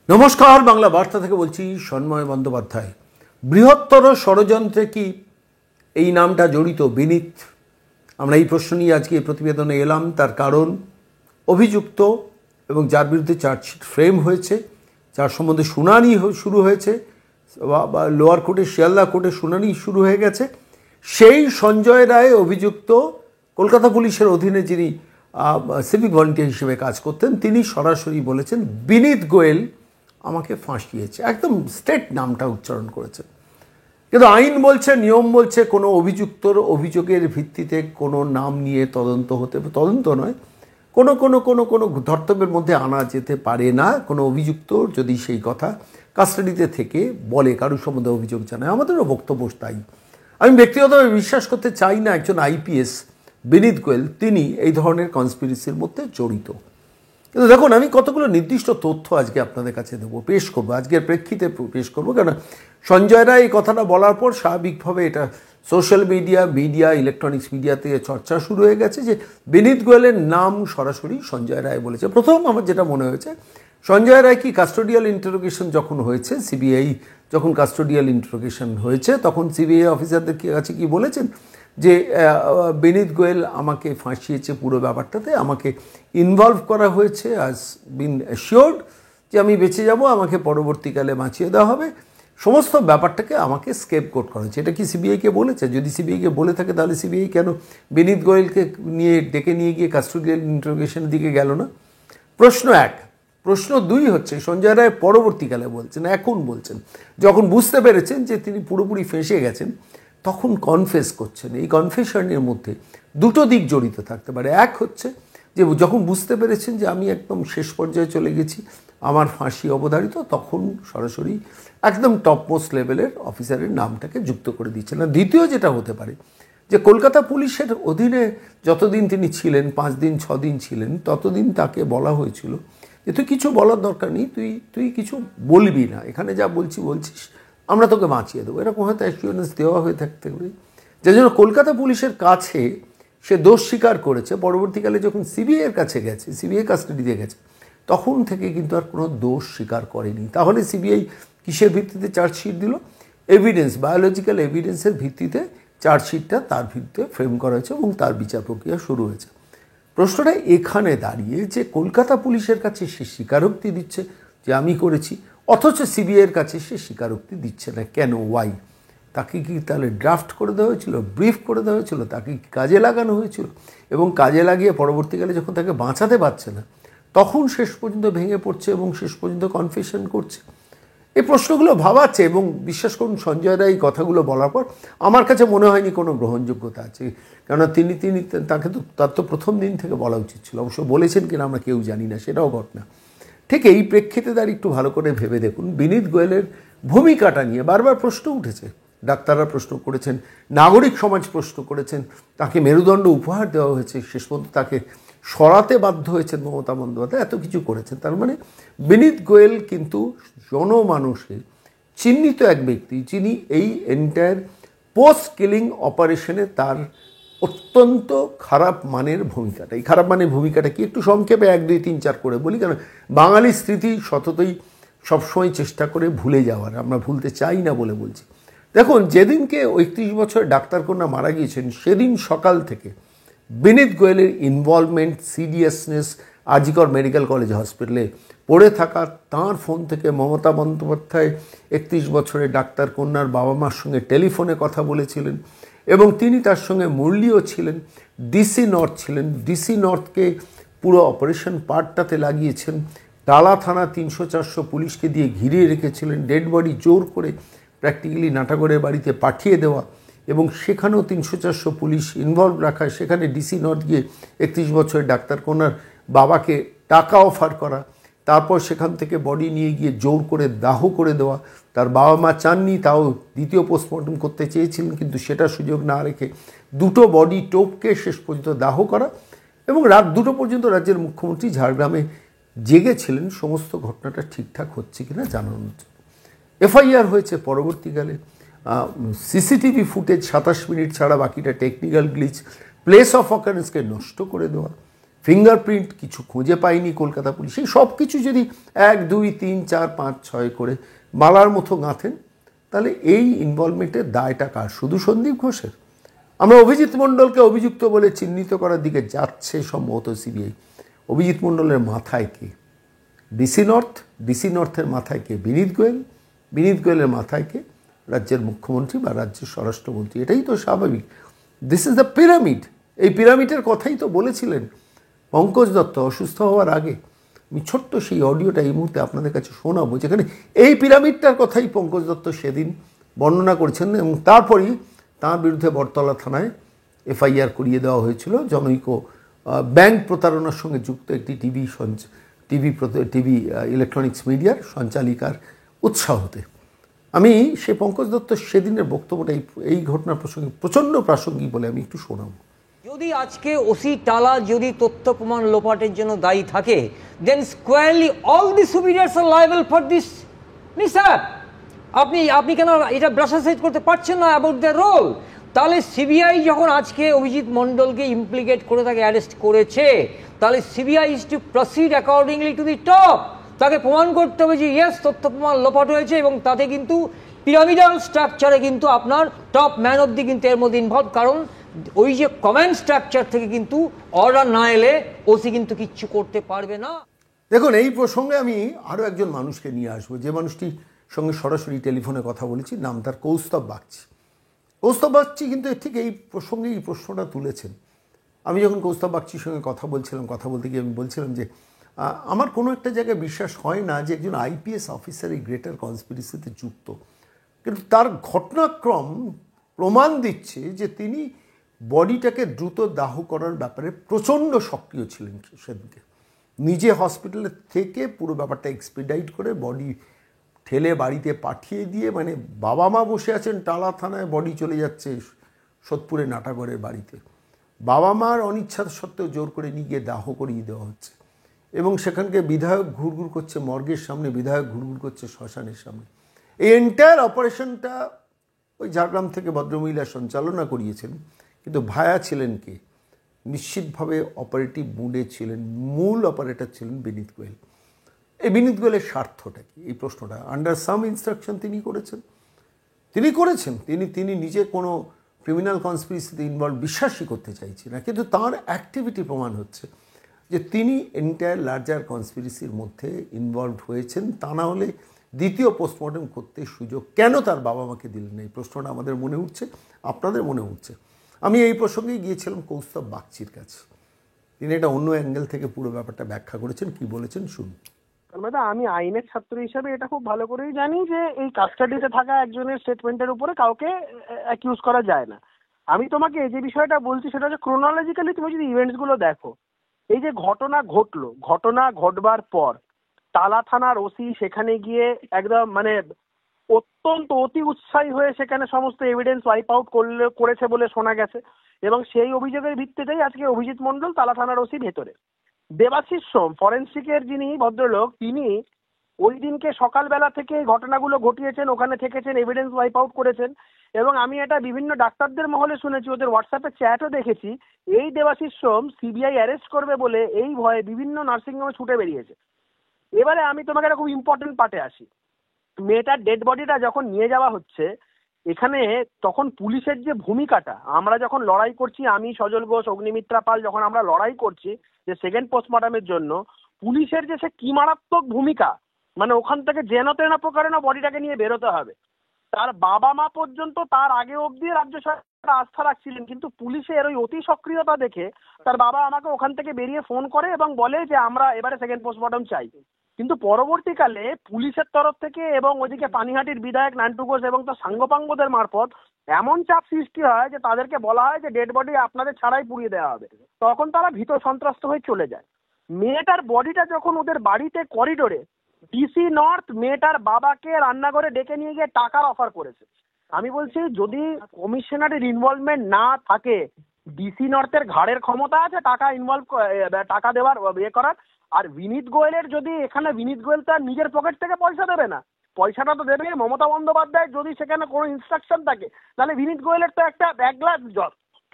নমস্কার, বাংলা বার্তা থেকে বলছি সন্ময় বন্দ্যোপাধ্যায়। বৃহত্তর ষড়যন্ত্রে কি এই নামটা জড়িত বিনীত? আমরা এই প্রশ্ন নিয়ে আজকে এই প্রতিবেদনে এলাম। তার কারণ, অভিযুক্ত এবং যার বিরুদ্ধে চার্জশিট ফ্রেম হয়েছে, যার সম্বন্ধে শুনানি শুরু হয়েছে, বা লোয়ার কোর্টে শিয়ালদা কোর্টে শুনানি শুরু হয়ে গেছে, সেই সঞ্জয় রায় অভিযুক্ত কলকাতা পুলিশের অধীনে যিনি সিভিক ভলেন্টিয়ার হিসেবে কাজ করতেন, তিনি সরাসরি বলেছেন বিনীত গোয়েল আমাকে ফাঁসিয়েছে। একদম স্ট্রেট নামটা উচ্চারণ করেছেন। কিন্তু আইন বলছে, নিয়ম বলছে, কোনো অভিযুক্তর অভিযোগের ভিত্তিতে কোনো নাম নিয়ে তদন্ত নয়, কোনো কোনো কোনো কোনো ধর্তব্যের মধ্যে আনা যেতে পারে না। কোনো অভিযুক্ত যদি সেই কথা কাস্টাডিতে থেকে বলে, কারোর সম্বন্ধে অভিযোগ জানায়, আমাদেরও বক্তব্য তাই। আমি ব্যক্তিগতভাবে বিশ্বাস করতে চাই না একজন আইপিএস বিনীত গোয়েল তিনি এই ধরনের কনস্পিরেসির মধ্যে জড়িত। কিন্তু দেখুন, আমি কতগুলো নির্দিষ্ট তথ্য আজকে আপনাদের কাছে দেবো, পেশ করবো, আজকের প্রেক্ষিতে পেশ করবো। কেন সঞ্জয় রায় এই কথাটা বলার পর স্বাভাবিকভাবে এটা সোশ্যাল মিডিয়া, ইলেকট্রনিক্স মিডিয়াতে চর্চা শুরু হয়ে গেছে যে বিনীত গোয়েলের নাম সরাসরি সঞ্জয় রায় বলেছে। প্রথম আমার যেটা মনে হয়েছে, সঞ্জয় রায় কি কাস্টোডিয়াল ইন্টারোগেশন যখন হয়েছে, সিবিআই যখন কাস্টোডিয়াল ইন্টারোগেশন হয়েছে, তখন সিবিআই অফিসারদের কাছে কি বলেছেন যে বিনীত গোয়েল আমাকে ফাঁসিয়েছে, পুরো ব্যাপারটাতে আমাকে ইনভলভ করা হয়েছে, আজ বিন অ্যাসিওর্ড যে আমি বেঁচে যাব, আমাকে পরবর্তীকালে বাঁচিয়ে দেওয়া হবে, সমস্ত ব্যাপারটাকে আমাকে স্কেপগোট করা হয়েছে। এটা কি সিবিআইকে বলেছে? যদি সিবিআইকে বলে থাকে তাহলে সিবিআই কেন বিনীত গোয়েলকে ডেকে নিয়ে গিয়ে কাস্টোডিয়াল ইন্টারোগেশনের দিকে গেল না? প্রশ্ন এক। প্রশ্ন দুই হচ্ছে, সঞ্জয় রায় পরবর্তীকালে বলছেন, এখন বলছেন, যখন বুঝতে পেরেছেন যে তিনি পুরোপুরি ফেঁসে গেছেন, তখন কনফেস করছেন। এই কনফেশনের মধ্যে দুটো দিক জড়িত থাকতে পারে। এক হচ্ছে যে যখন বুঝতে পেরেছেন যে আমি একদম শেষ পর্যায়ে চলে গেছি, আমার ফাঁসি অবধারিত, তখন সরাসরি একদম টপমোস্ট লেভেলের অফিসারের নামটাকে যুক্ত করে দিচ্ছেন। আর দ্বিতীয় যেটা হতে পারে যে কলকাতা পুলিশের অধীনে যতদিন তিনি ছিলেন, 5 দিন 6 দিন ছিলেন, ততদিন তাকে বলা হয়েছিল যে তুই কিছু বলার দরকার নেই, তুই কিছু বলবি না, এখানে যা বলছিস আমরা তোকে বাঁচিয়ে দেবো, এরকম হয়তো অ্যাসিওরেন্স দেওয়া হয়ে থাকতে পারে। যার জন্য কলকাতা পুলিশের কাছে সে দোষ স্বীকার করেছে। পরবর্তীকালে যখন সিবিআইয়ের কাছে গেছে, সিবিআই কাস্টাডিতে গেছে, তখন থেকে কিন্তু আর কোনো দোষ স্বীকার করেনি। তাহলে সিবিআই কিসের ভিত্তিতে চার্জশিট দিল? এভিডেন্স, বায়োলজিক্যাল এভিডেন্সের ভিত্তিতে চার্জশিটটা তার ভিত্তিতে ফ্রেম করা হয়েছে এবং তার বিচার প্রক্রিয়া শুরু হয়েছে। প্রশ্নটা এখানে দাঁড়িয়ে যে কলকাতা পুলিশের কাছে সে স্বীকারোক্তি দিচ্ছে যে আমি করেছি, অথচ সিবিআইয়ের কাছে সে স্বীকারোক্তি দিচ্ছে না। কেন? ওয়াই? তাকে কি তাহলে ড্রাফট করে দেওয়া হয়েছিল, ব্রিফ করে দেওয়া হয়েছিল, তাকে কি কাজে লাগানো হয়েছিল? এবং কাজে লাগিয়ে পরবর্তীকালে যখন তাকে বাঁচাতে পারছে না, তখন শেষ পর্যন্ত ভেঙে পড়ছে এবং শেষ পর্যন্ত কনফেশন করছে। এই প্রশ্নগুলো ভাবাচ্ছে। এবং বিশ্বাস করুন, সঞ্জয় রায় এই কথাগুলো বলার পর আমার কাছে মনে হয়নি কোনো গ্রহণযোগ্যতা আছে। কেননা তার তো প্রথম দিন থেকে বলা উচিত ছিল। অবশ্য বলেছেন কিনা আমরা কেউ জানি না, সেটাও ঘটনা। ঠিক এই প্রেক্ষিতে দাঁড়িয়ে একটু ভালো করে ভেবে দেখুন, বিনীত গোয়েলের ভূমিকাটা নিয়ে বারবার প্রশ্ন উঠেছে। ডাক্তাররা প্রশ্ন করেছেন, নাগরিক সমাজ প্রশ্ন করেছেন, তাকে মেরুদণ্ড উপহার দেওয়া হয়েছে, শেষ পর্যন্ত তাকে সরাতে বাধ্য হয়েছেন মমতা বন্দ্যোপাধ্যায়, এত কিছু করেছেন। তার মানে বিনীত গোয়েল কিন্তু জনমানুষের চিহ্নিত এক ব্যক্তি, যিনি এই এন্টায়ার পোস্ট কিলিং অপারেশনে তার অত্যন্ত খারাপ মানের ভূমিকাটা, এই খারাপ মানের ভূমিকাটা কি একটু সংক্ষেপে 1, 2, 3, 4 করে বলি। কারণ বাঙালির স্মৃতি সততই সবসময় চেষ্টা করে ভুলে যাওয়ার, আমরা ভুলতে চাই না বলে বলছি। দেখুন, যেদিনকে 31 বছরের ডাক্তার কন্যা মারা গিয়েছেন, সেদিন সকাল থেকে বিনীত গোয়েলের involvement, seriousness, RG Kar medical college হসপিটালে পড়ে থাকা, তাঁর ফোন থেকে মমতা বন্দ্যোপাধ্যায় 31 বছরের ডাক্তার কন্যার বাবা মার সঙ্গে টেলিফোনে কথা বলেছিলেন এবং তিনি তার সঙ্গে মুরলিও ছিলেন, ডিসি নর্থ ছিলেন, ডিসি নর্থকে পুরো অপারেশন পার্টটাতে লাগিয়েছেন, টালা থানা 300-400 পুলিশকে দিয়ে ঘিরিয়ে রেখেছিলেন, ডেড বডি জোর করে প্র্যাকটিক্যালি নাটাগড়ের বাড়িতে পাঠিয়ে দেওয়া এবং সেখানেও 300-400 পুলিশ ইনভলভ রাখা, সেখানে ডিসি নর্থ গিয়ে 31 বছরের ডাক্তার কন্যার বাবাকে টাকা অফার করা, তারপর সেখান থেকে বডি নিয়ে গিয়ে জোর করে দাহ করে দেওয়া। তার বাবা মা চাননি, তাও দ্বিতীয় পোস্টমর্টম করতে চেয়েছিলেন, কিন্তু সেটা সুযোগ না রেখে দুটো বডি টোপকে শেষ পর্যন্ত দাহ করা এবং রাত 2টো পর্যন্ত রাজ্যের মুখ্যমন্ত্রী ঝাড়গ্রামে জেগেছিলেন সমস্ত ঘটনাটা ঠিকঠাক হচ্ছে কিনা জানানোর জন্য। এফআইআর হয়েছে পরবর্তীকালে, সিসিটিভি ফুটেজ 27 মিনিট ছাড়া বাকিটা টেকনিক্যাল গ্লিচ, প্লেস অফ অকারেন্সকে নষ্ট করে দেওয়া, ফিঙ্গারপ্রিন্ট কিছু খুঁজে পায়নি কলকাতা পুলিশ, এই সব কিছু যদি 1, 2, 3, 4, 5, 6 করে মালার মতো গাঁথেন, তাহলে এই ইনভলভমেন্টের দায়টা কার? শুধু সন্দীপ ঘোষের? আমরা অভিজিৎ মণ্ডলকে অভিযুক্ত বলে চিহ্নিত করার দিকে যাচ্ছে সম্ভবত সিবিআই। অভিজিৎ মণ্ডলের মাথায় কে? ডিসি নর্থ, ডিসি নর্থের মাথায় কে? বিনীত গোয়েল, বিনীত গোয়েলের মাথায় কে? রাজ্যের মুখ্যমন্ত্রী বা রাজ্যের স্বরাষ্ট্রমন্ত্রী। এটাই তো স্বাভাবিক। This is the pyramid. এই পিরামিডের কথাই তো বলেছিলেন পঙ্কজ দত্ত অসুস্থ হওয়ার আগে। আমি ছোট্ট সেই অডিওটা এই মুহূর্তে আপনাদের কাছে শোনাবো, যেখানে এই পিরামিডটার কথাই পঙ্কজ দত্ত সেদিন বর্ণনা করেছেন, এবং তারপরই তাঁর বিরুদ্ধে বটতলা থানায় এফআইআর করিয়ে দেওয়া হয়েছিল জনৈক ব্যাংক প্রতারণার সঙ্গে যুক্ত একটি টিভি ইলেকট্রনিক্স মিডিয়ার সঞ্চালিকার উৎসাহতে। আমি সেই পঙ্কজ দত্ত সেদিনের বক্তব্যটা এই ঘটনার প্রসঙ্গে প্রচণ্ড প্রাসঙ্গিক বলে আমি একটু শোনাবো। যদি আজকে ওসি টালা যদি তথ্য প্রমাণ লোপাটের জন্য দায়ী থাকে, then squarely all the superiors are liable for this mishap. আপনি কেন এটা ব্রাশাসাইড করতে পারছেন না অ্যাবাউট দ্য রোল? তাহলে সিবিআই যখন আজকে অভিজিৎ মণ্ডলকে ইমপ্লিকেট করে তাকে অ্যারেস্ট করেছে, তাহলে CBI is two proceed accordingly to the top. তাকে প্রমাণ করতে হবে যে ইয়েস তথ্য প্রমাণ লোপাট হয়েছে, এবং তাতে কিন্তু পিরামিডাল স্ট্রাকচারে কিন্তু আপনার টপ ম্যান অব দি কিন্তু এর মধ্যে ইনভলভ। কারণ ওই যে কমেন্ট স্ট্রাকচার থেকে কিন্তু অর্ডার না এলে ওসি কিন্তু কিচ্ছু করতে পারবে না। দেখুন, এই প্রসঙ্গে আমি আরও একজন মানুষকে নিয়ে আসবো, যে মানুষটির সঙ্গে সরাসরি টেলিফোনে কথা বলেছি, নাম তার কৌস্তব বাগচি। কৌস্তব বাগচি কিন্তু ঠিক এই প্রসঙ্গে এই প্রশ্নটা তুলেছেন। আমি যখন কৌস্তব বাগচির সঙ্গে কথা বলতে গিয়ে আমি বলছিলাম যে আমার কোনো একটা জায়গায় বিশ্বাস হয় না যে একজন আইপিএস অফিসার এই গ্রেটার কনস্পিরেসিতে যুক্ত, কিন্তু তার ঘটনাক্রম প্রমাণ দিচ্ছে যে তিনি বডিটাকে দ্রুত দাহ করার ব্যাপারে প্রচণ্ড সক্রিয় ছিলেন। সেদিকে নিজে হসপিটালে থেকে পুরো ব্যাপারটা এক্সপিডাইট করে বডি ঠেলে বাড়িতে পাঠিয়ে দিয়ে, মানে বাবা মা বসে আছেন টালা থানায়, বডি চলে যাচ্ছে সোদপুরে নাটাগড়ের বাড়িতে, বাবা মার অনিচ্ছা সত্ত্বেও জোর করে নিয়ে গিয়ে দাহ করিয়ে দেওয়া হচ্ছে, এবং সেখানকে বিধায়ক ঘুরঘুর করছে মর্গের সামনে, বিধায়ক ঘুরঘুর করছে শ্মশানের সামনে। এই এন্টায়ার অপারেশনটা ওই ঝাড়গ্রাম থেকে ভদ্রমহিলা সঞ্চালনা করিয়েছেন, কিন্তু ভায়া ছিলেন কে? নিশ্চিতভাবে অপারেটিভ মুডে ছিলেন, মূল অপারেটর ছিলেন বিনীত গোয়েল। এই বিনীত গোয়েলের স্বার্থটা কি? এই প্রশ্নটা আন্ডার সাম ইনস্ট্রাকশন তিনি করেছেন। তিনি নিজে কোনো ক্রিমিনাল কনস্পিরেসিতে ইনভলভ বিশ্বাসই করতে চাইছি না, কিন্তু তার অ্যাক্টিভিটি প্রমাণ হচ্ছে যে তিনি এন্টায়ার লার্জার কনস্পিরেসির মধ্যে ইনভলভ হয়েছেন। তা না হলে দ্বিতীয় পোস্টমর্টম করতে সুযোগ কেন তার বাবা মাকে দিলেন? এই প্রশ্নটা আমাদের মনে উঠছে, আপনাদের মনে উঠছে। আমি এই প্রসঙ্গেই গিয়েছিলাম কৌস্তব বাগচির কাছে। তিনি একটা অন্য অ্যাঙ্গেল থেকে পুরো ব্যাপারটা ব্যাখ্যা করেছেন। কি বলেছেন শুনুন। আমি আইনের ছাত্র হিসেবে এটা খুব ভালো করেই জানি যে এই কাস্টাডিতে থাকা একজনের স্টেটমেন্টের উপরে কাউকে অ্যাকিউজ করা যায় না। আমি তোমাকে যে বিষয়টা বলছি সেটা হচ্ছে ক্রোনোলজিক্যালি তুমি যদি ইভেন্টস গুলো দেখো, এই যে ঘটনা ঘটবার পর টালা থানার ওসি সেখানে গিয়ে একদম মানে অত্যন্ত অতি উৎসাহী হয়ে সেখানে সমস্ত এভিডেন্স ওয়াইপ আউট করেছে বলে শোনা গেছে, এবং সেই অভিযোগের ভিত্তিতেই আজকে অভিজিৎ মণ্ডল টালা থানার ওসি ভেতরে। দেবাশিস সোম ফরেন্সিকের যিনি ভদ্রলোক, তিনি ওই দিনকে সকালবেলা থেকে এই ঘটনাগুলো ঘটিয়েছেন, ওখানে থেকেছেন, এভিডেন্স ওয়াইপ আউট করেছেন, এবং আমি এটা বিভিন্ন ডাক্তারদের মহলে শুনেছি, ওদের হোয়াটসঅ্যাপে চ্যাটও দেখেছি। এই দেবাশিস সোম সিবিআই অ্যারেস্ট করবে বলে এই ভয়ে বিভিন্ন নার্সিংহোমে ছুটে বেরিয়েছে। এবারে আমি তোমাকে একটা খুব ইম্পর্টেন্ট পার্টে আসি। মেয়েটার ডেড বডিটা যখন নিয়ে যাওয়া হচ্ছে এখানে, তখন পুলিশের যে ভূমিকাটা, আমরা যখন লড়াই করছি, আমি সজল ঘোষ, অগ্নিমিত্রা পাল, যখন আমরা লড়াই করছি যে সেকেন্ড পোস্টমর্টমের জন্য, পুলিশের যে সে কি মারাত্মক ভূমিকা, মানে ওখান থেকে যেন তেন প্রকারে না বডিটাকে নিয়ে বেরোতে হবে। তার বাবা মা পর্যন্ত তার আগে অবধি রাজ্য সরকার আস্থা রাখছিলেন, কিন্তু পুলিশের ওই অতি সক্রিয়তা দেখে তার বাবা আমাকে ওখান থেকে বেরিয়ে ফোন করে এবং বলে যে আমরা এবারে সেকেন্ড পোস্টমর্টম চাই। কিন্তু পরবর্তীকালে পুলিশের তরফ থেকে এবং ওইদিকে পানিহাটির বিধায়ক নান্টু ঘোষ এবং তার সাঙ্গপাঙ্গদের মারফত এমন চাপ সৃষ্টি হয় যে তাদেরকে বলা হয় যে ডেড বডি আপনাদের ছাড়াই পুড়িয়ে দেওয়া হবে। তখন তারা ভীত সন্ত্রস্ত হয়ে চলে যায়। মেয়েটার বডিটা যখন ওদের বাড়িতে করিডোরে, ডিসি নর্থ মেয়েটার বাবাকে রান্নাঘরে ডেকে নিয়ে গিয়ে টাকার অফার করেছে। আমি বলছি, যদি কমিশনারের ইনভলভমেন্ট না থাকে, ডিসি নর্থের ঘাড়ের ক্ষমতা আছে টাকা দেওয়ার করার। আর বিনীত গোয়েলের যদি এখানে, বিনীত গোয়েল তার নিজের পকেট থেকে পয়সা দেবে না, পয়সাটা তো দেবে মমতা বন্দ্যোপাধ্যায়। যদি সেখানে কোনো ইনস্ট্রাকশন থাকে, তাহলে বিনীত গোয়েলের তো একটা 1 গ্লাস জল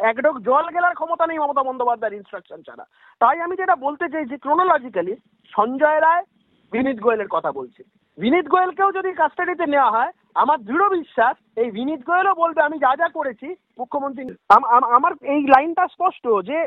একডক জল গেলার ক্ষমতা নেই মমতা বন্দ্যোপাধ্যায়ের ইনস্ট্রাকশন ছাড়া। তাই আমি যেটা বলতে চাই যে ক্রোনোলজিক্যালি সঞ্জয় রায় বিনীত গোয়েলের কথা বলছে। বিনীত গোয়েলকেও যদি কাস্টাডিতে নেওয়া হয়, আমার দৃঢ় বিশ্বাস এই বিনীত গোয়েলও বলবে আমি যা যা করেছি মুখ্যমন্ত্রী। আমার এই লাইনটা স্পষ্ট যে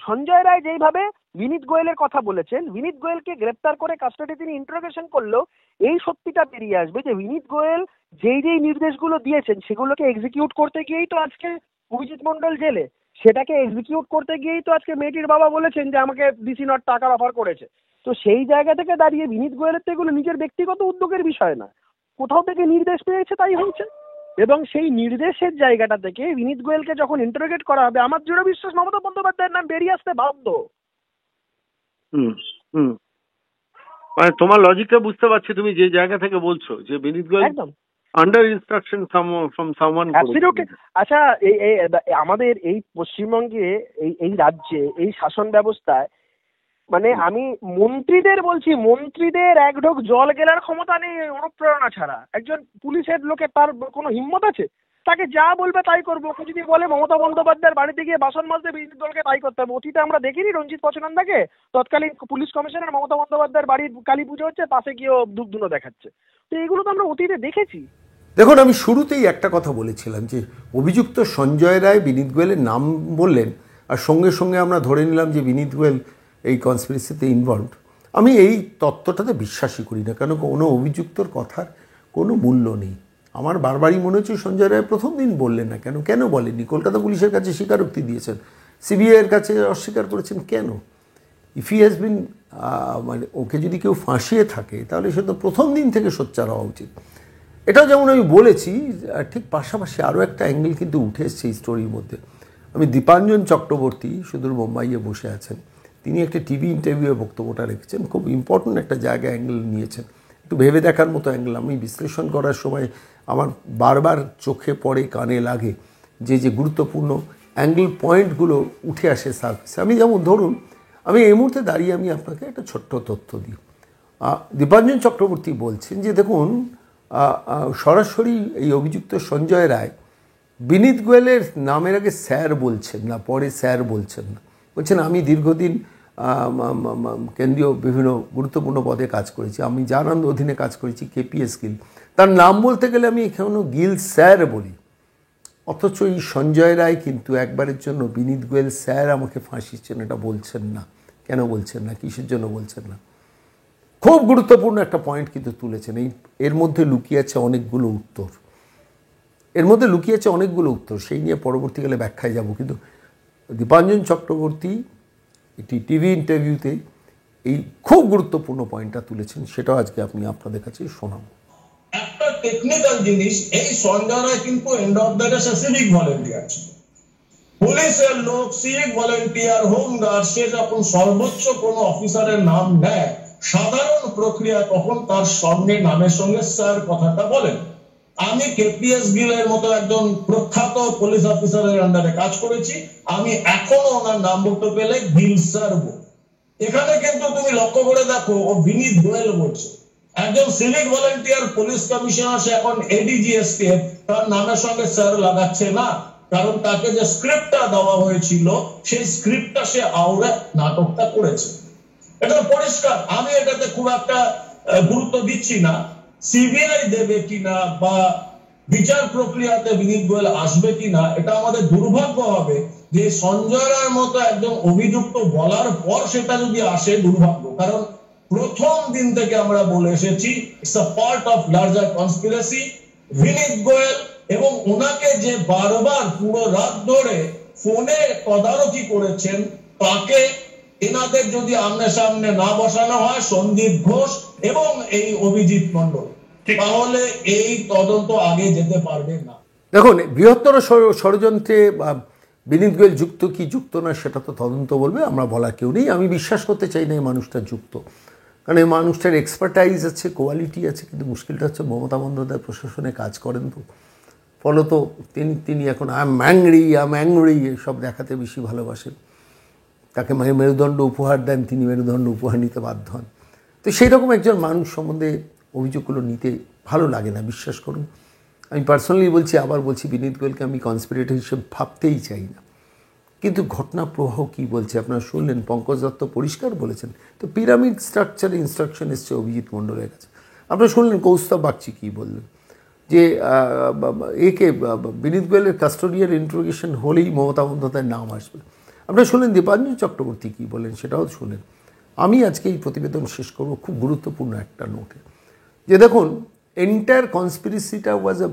সঞ্জয় রায় যেইভাবে বিনীত গোয়েলের কথা বলেছেন, বিনীত গোয়েলকে গ্রেপ্তার করে কাস্টাডি তিনি ইন্টারোগেশন করলেও এই সত্যিটা বেরিয়ে আসবে যে বিনীত গোয়েল যেই নির্দেশগুলো দিয়েছেন সেগুলোকে এক্সিকিউট করতে গিয়েই তো আজকে অভিজিৎ মন্ডল জেলে, সেটাকে এক্সিকিউট করতে গিয়েই তো আজকে মেয়েটির বাবা বলেছেন যে আমাকে ডিসি নট টাকার অফার করেছে। তো সেই জায়গা থেকে দাঁড়িয়ে বিনীত গোয়েলের তো এগুলো নিজের ব্যক্তিগত উদ্যোগের বিষয় না, কোথাও থেকে নির্দেশ পেয়েছে তাই হয়েছে। এবং সেই নির্দেশের জায়গাটা থেকে বিনীত গোয়েলকে যখন ইন্টারোগেট করা হবে, আমার দৃঢ় বিশ্বাস মমতা বন্দ্যোপাধ্যায়ের নাম বেরিয়ে আসতে বাধ্য। মানে তোমার লজিকটা বুঝতে পারছি, তুমি যে জায়গা থেকে বলছো যে বিনীত গোয়েল একদম আন্ডার ইনস্ট্রাকশন ফ্রম সামওয়ান। আচ্ছা, আমাদের এই পশ্চিমবঙ্গে এই রাজ্যে এই শাসন ব্যবস্থায় মানে আমি মন্ত্রীদের বলছি, মন্ত্রীদের এক ঢোক জল গেলার ক্ষমতা নেই অনুপ্রেরণা ছাড়া। একজন পুলিশের লোকের তার কোনো হিম্মত আছে? তাকে যা বলবে তাই করবো। ওকে যদি বলে মমতা বন্দ্যোপাধ্যায়ের বাড়িতে গিয়ে বাসন মাজতে, বিরোধী দলকে তাই করতে হবে। অতীতে আমরা দেখিনি রঞ্জিত পচনন্দাকে তৎকালীন পুলিশ কমিশনার মমতা বন্দ্যোপাধ্যায়ের বাড়ির কালী পুজো হচ্ছে, পাশে গিয়েও ধূপ ধুনো দেখাচ্ছে। তো এগুলো তো আমরা অতীতে দেখেছি। দেখুন, আমি শুরুতেই একটা কথা বলেছিলাম যে অভিযুক্ত সঞ্জয় রায় বিনীত গোয়েলের নাম বললেন, আর সঙ্গে সঙ্গে আমরা ধরে নিলাম যে বিনীত গোয়েল এই কনস্পিরেসিতে ইনভলভড। আমি এই তত্ত্বটাতে বিশ্বাসই করি না, কেন কোনো অভিযুক্তর কথার কোনো মূল্য নেই। আমার বারবারই মনে হচ্ছে সঞ্জয় রায় প্রথম দিন বললেন না, কেন বলেননি? কলকাতা পুলিশের কাছে স্বীকারোক্তি দিয়েছেন, সিবিআইয়ের কাছে অস্বীকার করেছেন, কেন? ইফ হি হ্যাজ বিন মানে ওকে যদি কেউ ফাঁসিয়ে থাকে তাহলে সে তো প্রথম দিন থেকে সোচ্চার হওয়া উচিত। এটাও যেমন আমি বলেছি, ঠিক পাশাপাশি আরও একটা অ্যাঙ্গেল কিন্তু উঠে এসছে এই স্টোরির মধ্যে। আমি দীপাঞ্জন চক্রবর্তী সুদূর মুম্বাইয়ে বসে আছেন, তিনি একটা টিভি ইন্টারভিউয়ে বক্তব্যটা রেখেছেন, খুব ইম্পর্ট্যান্ট একটা জায়গায় অ্যাঙ্গেল নিয়েছেন, একটু ভেবে দেখার মতো অ্যাঙ্গেল। আমি বিশ্লেষণ করার সময় আমার বারবার চোখে পড়ে, কানে লাগে যে গুরুত্বপূর্ণ অ্যাঙ্গেল পয়েন্টগুলো উঠে আসে সার্ফেসে। আমি যেমন ধরুন, আমি এই মুহূর্তে দাঁড়িয়ে আমি আপনাকে একটা ছোট্ট তথ্য দিই। দীপাঞ্জন চক্রবর্তী বলছেন যে দেখুন, সরাসরি এই অভিযুক্ত সঞ্জয় রায় বিনীত গোয়েলের নামের আগে স্যার বলছেন না, পরে স্যার বলছেন না, বলছেন আমি দীর্ঘদিন কেন্দ্রীয় বিভিন্ন গুরুত্বপূর্ণ পদে কাজ করেছি, আমি জানান অধীনে কাজ করেছি, কেপিএস গিল। তার নাম বলতে গেলে আমি এখনও গিল স্যার বলি। অথচ এই সঞ্জয় রায় কিন্তু একবারের জন্য বিনীত গোয়েল স্যার আমাকে ফাঁসিয়েছেন এটা বলছেন না। কেন বলছেন না? কিসের জন্য বলছেন না? খুব গুরুত্বপূর্ণ একটা পয়েন্ট কিন্তু তুলেছেন। এর মধ্যে লুকিয়ে আছে অনেকগুলো উত্তর, সেই নিয়ে পরবর্তীকালে ব্যাখ্যায় যাব। কিন্তু দীপাঞ্জন চক্রবর্তী একটি টিভি ইন্টারভিউতে এই খুব গুরুত্বপূর্ণ পয়েন্টটা তুলেছেন, সেটাও আজকে আপনাদের কাছে শোনাবো। একটা টেকনিক্যাল জিনিস, এই সঞ্জয় রায় কিন্তু end of the day civic volunteer ছিল, পুলিশের লোক, সিভিক ভলেন্টিয়ার, হোমগার্ড। সে যখন সর্বোচ্চ কোন অফিসারের নাম নেয়, সাধারণ প্রক্রিয়া তখন তার সঙ্গে নামের সঙ্গে স্যার কথাটা বলেন। আমি কেপিএস গিলের মতো একজন প্রখ্যাত পুলিশ অফিসারের আন্ডারে কাজ করেছি, আমি এখনো ওনার নাম বলতে পেলে গিল স্যার বল। এখানে কিন্তু তুমি লক্ষ্য করে দেখো, ও বিনীত গোয়েল বলছে। একজন সিভিক ভলেন্টিয়ার পুলিশ কমিশনার, সে এখন এডিজিএসপি, তার নামের সঙ্গে স্যার লাগাচ্ছে না, কারণ তাকে যে স্ক্রিপ্টটা দেওয়া হয়েছিল সেই স্ক্রিপ্টটা সে আউড়ে নাটকটা করেছে। এটা পরিষ্কার। আমি এটাতে খুব একটা গুরুত্ব দিচ্ছি না, সিবিআই দেবে কিনা বা বিচার প্রক্রিয়াতে বিনীত গোয়েল আসবে কিনা, এটা আমাদের দুর্ভাগ্য হবে যে সঞ্জয় রায়ের মতো একজন অভিযুক্ত বলার পর সেটা যদি আসে, দুর্ভাগ্য। কারণ প্রথম দিন থেকে আমরা বলে এসেছি, it's a part of larger conspiracy. Vineet Goel এবং ওনাকে যে বারবার পুরো রাত ধরে ফোনে তদারকি করেছেন, তাকে এনাদের যদি আমনে সামনে না বসানো হয়, সন্দীপ ঘোষ এবং এই অভিজিৎ মন্ডল, তাহলে এই তদন্ত আগে যেতে পারবে না। দেখুন, বৃহত্তর ষড়যন্ত্রে বিনীত গোয়েল যুক্ত কি যুক্ত না সেটা তো তদন্ত বলবে, আমরা বলা কেউ নেই। আমি বিশ্বাস করতে চাই না এই মানুষটা যুক্ত, কারণ এই মানুষটার এক্সপার্টাইজ আছে, কোয়ালিটি আছে, কিন্তু মুশকিলটা হচ্ছে মমতা বন্দ্যোপাধ্যায় প্রশাসনে কাজ করেন, তো ফলত তিনি এখন আই এম অ্যাংরি এসব দেখাতে বেশি ভালোবাসেন। তাকে মেরুদণ্ড উপহার দেন, তিনি মেরুদণ্ড উপহার নিতে বাধ্য হন। তো সেই রকম একজন মানুষ সম্বন্ধে অভিযোগগুলো নিতে ভালো লাগে না, বিশ্বাস করুন। আমি পার্সোনালি বলছি, আবার বলছি, বিনীত গোয়েলকে আমি কনস্পিরেটর হিসেবে ভাবতেই চাই না। কিন্তু ঘটনা প্রবাহ কি বলছে আপনারা শুনলেন, পঙ্কজ দত্ত পরিষ্কার বলেছেন। তো পিরামিড স্ট্রাকচারে ইনস্ট্রাকশন এসছে অভিজিৎ মণ্ডলের কাছে। আপনারা শুনলেন কৌস্তব বাগচি কী বললেন, যে একে বিনীত গোয়েলের কাস্টোডিয়াল ইন্টারোগেশন হলেই মমতা বন্দ্যোপাধ্যায়ের নাম আসবে। আপনারা শুনলেন দীপাঞ্জন চক্রবর্তী কী বলেন, সেটাও শুনলেন। আমি আজকে এই প্রতিবেদন শেষ করব খুব গুরুত্বপূর্ণ একটা নোটে, যে দেখুন এন্টায়ার কনস্পিরেসিটা ওয়াজ আ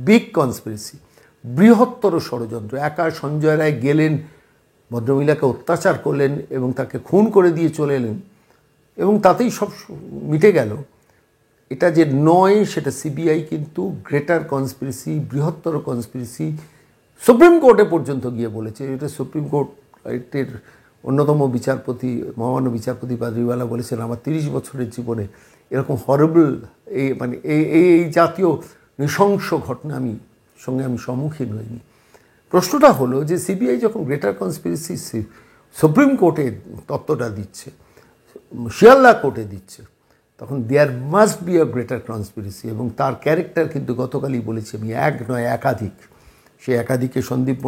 বিগ কনস্পিরেসি, বৃহত্তর ষড়যন্ত্র। একা সঞ্জয় রায় গেলেন, ভদ্রমহিলাকে অত্যাচার করলেন এবং তাকে খুন করে দিয়ে চলে এলেন এবং তাতেই সব মিটে গেল, এটা যে নয় সেটা সিবিআই কিন্তু গ্রেটার কনস্পিরেসি, বৃহত্তর কনস্পিরেসি সুপ্রিম কোর্টে পর্যন্ত গিয়ে বলেছে। এটা সুপ্রিম কোর্টের অন্যতম বিচারপতি, মহামান্য বিচারপতি পাদ্রিওয়ালা বলেছেন, আমার 30 বছরের জীবনে এরকম হরেবল এই জাতীয় নৃশংস ঘটনা আমি সম্মুখীন হইনি। প্রশ্নটা হলো যে সিবিআই যখন গ্রেটার কনস্পিরেসি সুপ্রিম কোর্টে তত্ত্বটা দিচ্ছে, শিয়ালদা কোর্টে দিচ্ছে, তখন there must be a greater conspiracy. এবং তার ক্যারেক্টার কিন্তু গতকালই বলেছি আমি, এক নয় একাধিক। সে একাধিকে সন্দীপ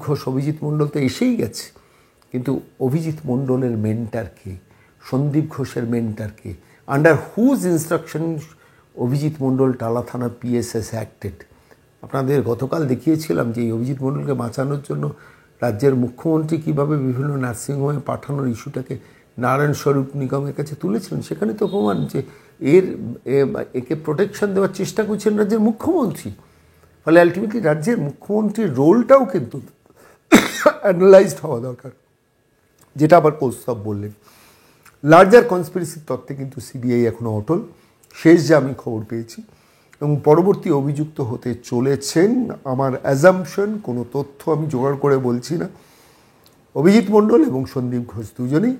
ঘোষ, অভিজিৎ মণ্ডল তো এসেই গেছে, কিন্তু অভিজিৎ মণ্ডলের মেন্টার কে, সন্দীপ ঘোষের মেন্টার কে, আন্ডার হুজ ইনস্ট্রাকশন অভিজিৎ মণ্ডল টালা থানা পিএসএস অ্যাক্টেড। আপনাদের গতকাল দেখিয়েছিলাম যে এই অভিজিৎ মণ্ডলকে বাঁচানোর জন্য রাজ্যের মুখ্যমন্ত্রী কীভাবে বিভিন্ন নার্সিংহোমে পাঠানোর ইস্যুটাকে নারায়ণ স্বরূপ নিগমের কাছে তুলেছিলেন। সেখানে তো প্রমাণ যে একে প্রোটেকশন দেওয়ার চেষ্টা করছেন রাজ্যের মুখ্যমন্ত্রী। ফলে আলটিমেটলি রাজ্যের মুখ্যমন্ত্রীর রোলটাও কিন্তু অ্যানালাইজড হওয়া দরকার, যেটা আবার কৌস্তব বললেন। লার্জার কনস্পিরেসির তত্ত্বে কিন্তু সিবিআই এখনও অটল, শেষ যে আমি খবর পেয়েছি, এবং পরবর্তী অভিযুক্ত হতে চলেছেন আমার অ্যাজাম্পশন, কোনো তথ্য আমি জোগাড় করে বলছি না, অভিজিৎ মণ্ডল এবং সন্দীপ ঘোষ দুজনেই।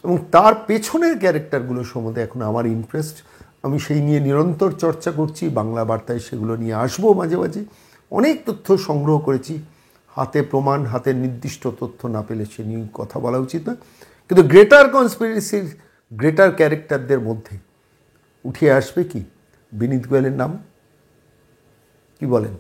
এবং তার পেছনের ক্যারেক্টারগুলো সম্বন্ধে এখন আমার ইন্টারেস্ট, আমি সেই নিয়ে নিরন্তর চর্চা করছি, বাংলা বার্তায় সেগুলো নিয়ে আসবো মাঝে মাঝে। অনেক তথ্য সংগ্রহ করেছি, হাতে প্রমাণ, হাতে নির্দিষ্ট তথ্য না পেলে সে নিয়ে কথা বলা উচিত না। কিন্তু গ্রেটার কনস্পিরেসির গ্রেটার ক্যারেক্টারদের মধ্যে উঠে আসবে কি বিনীত গোয়েলের নাম, কি বলেন?